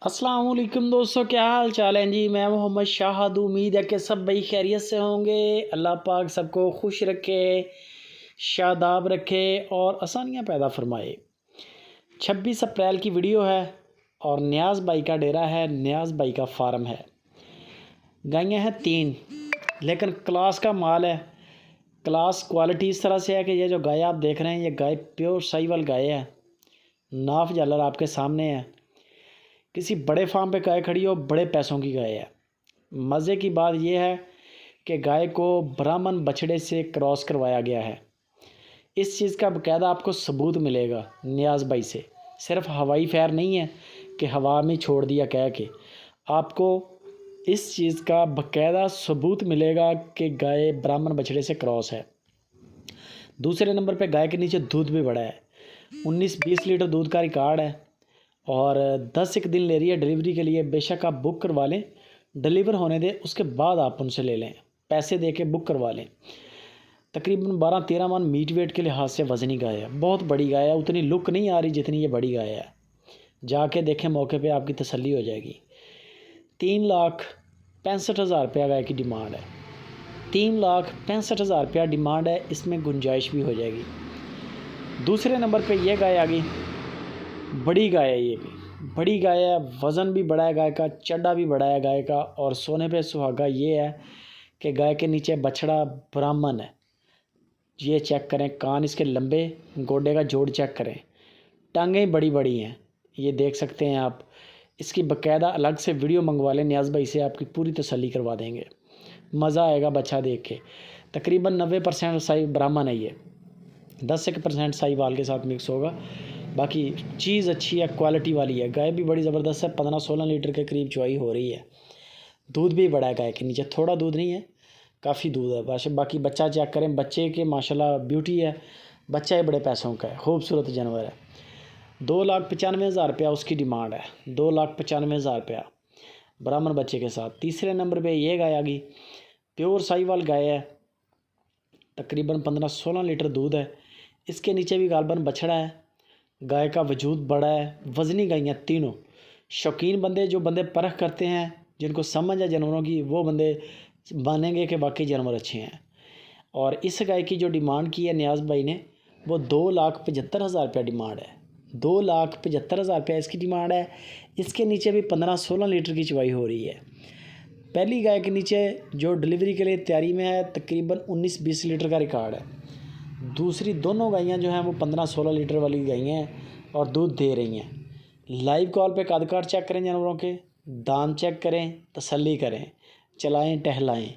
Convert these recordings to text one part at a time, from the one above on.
अस्सलाम वालेकुम दोस्तों, क्या हाल चाल है जी। मैं मोहम्मद शाहद। उम्मीद है कि सब भाई खैरियत से होंगे। अल्लाह पाक सबको खुश रखे, शादाब रखे और आसानियाँ पैदा फरमाए। 26 अप्रैल की वीडियो है और न्याज़ भाई का डेरा है, न्याज़ भाई का फार्म है। गायें हैं 3, लेकिन क्लास का माल है। क्लास क्वालिटी इस तरह से है कि ये जो गाय आप देख रहे हैं, ये गाय प्योर साहिवाल गाय है। नाफ झालर आपके सामने है। किसी बड़े फार्म पे गाय खड़ी हो, बड़े पैसों की गाय है। मज़े की बात यह है कि गाय को ब्राह्मण बछड़े से क्रॉस करवाया गया है। इस चीज़ का बाकायदा आपको सबूत मिलेगा न्याज़ भाई से। सिर्फ हवाई फैर नहीं है कि हवा में छोड़ दिया कह के। आपको इस चीज़ का बाकायदा सबूत मिलेगा कि गाय ब्राह्मण बछड़े से क्रॉस है। दूसरे नंबर पे गाय के नीचे दूध भी बड़ा है। 19-20 लीटर दूध का रिकॉर्ड है और 10 एक दिन ले रही है डिलीवरी के लिए। बेशक आप बुक करवा लें, डिलीवर होने दें, उसके बाद आप उनसे ले लें, पैसे दे के बुक करवा लें। तकरीबन 12-13 मन मीट वेट के लिहाज से वज़नी गाय है। बहुत बड़ी गाय है। उतनी लुक नहीं आ रही जितनी ये बड़ी गाय है। जाके देखें मौके पे, आपकी तसल्ली हो जाएगी। 3,65,000 रुपया गाय की डिमांड है। 3,65,000 रुपया डिमांड है। इसमें गुंजाइश भी हो जाएगी। दूसरे नंबर पे ये गाय आ गई। बड़ी गाय है, ये भी बड़ी गाय है। वज़न भी बड़ा है गाय का, चड्डा भी बड़ा है गाय का। और सोने पे सुहागा ये है कि गाय के नीचे बछड़ा ब्राह्मण है। ये चेक करें, कान इसके लंबे, गोडे का जोड़ चेक करें, टांगें बड़ी बड़ी हैं, ये देख सकते हैं आप। इसकी बाकायदा अलग से वीडियो मंगवा लें न्याज़ भाई से, आपकी पूरी तसल्ली करवा देंगे। मज़ा आएगा बच्चा देख के। तकरीबन 90% साई ब्राह्मण है ये, 10% साहिवाल के साथ मिक्स होगा। बाकी चीज़ अच्छी है, क्वालिटी वाली है। गाय भी बड़ी ज़बरदस्त है। 15-16 लीटर के करीब चुवाई हो रही है। दूध भी बड़ा है गाय के नीचे, थोड़ा दूध नहीं है, काफ़ी दूध है। बस बाकी बच्चा चेक करें, बच्चे के माशाल्लाह ब्यूटी है। बच्चा ही बड़े पैसों का है, खूबसूरत जानवर है। 2,95,000 रुपया उसकी डिमांड है। 2,95,000 रुपया ब्राह्मण बच्चे के साथ। तीसरे नंबर पे ये गाय आ गई। प्योर साहिवाल गाय है। तकरीबन 15-16 लीटर दूध है। इसके नीचे भी गालबन बछड़ा है। गाय का वजूद बड़ा है। वज़नी गायें तीनों। शौकीन बंदे, जो बंदे परख करते हैं, जिनको समझ है जानवरों की, वो बंदे मानेंगे कि वाकई जानवर अच्छे हैं। और इस गाय की जो डिमांड की है न्याज़ भाई ने, वो 2,75,000 रुपया डिमांड है। 2,75,000 रुपया इसकी डिमांड है। इसके नीचे भी 15-16 लीटर की चवाई हो रही है। पहली गाय के नीचे जो डिलीवरी के लिए तैयारी में है, तकरीबन 19-20 लीटर का रिकॉर्ड है। दूसरी दोनों गायें जो हैं वो 15-16 लीटर वाली गायें हैं और दूध दे रही हैं। लाइव कॉल पे कद काट चेक करें जानवरों के, दांत चेक करें, तसल्ली करें, चलाएं, टहलाएं,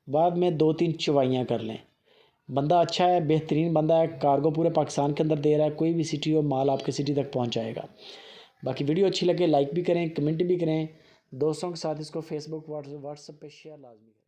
बाद में 2-3 चवाइयाँ कर लें। बंदा अच्छा है, बेहतरीन बंदा है। कार्गो पूरे पाकिस्तान के अंदर दे रहा है। कोई भी सिटी हो, माल आपके सिटी तक पहुँच जाएगा। बाकी वीडियो अच्छी लगे लाइक भी करें, कमेंट भी करें। दोस्तों के साथ इसको फेसबुक व्हाट्सएप पे शेयर लाजमी करें।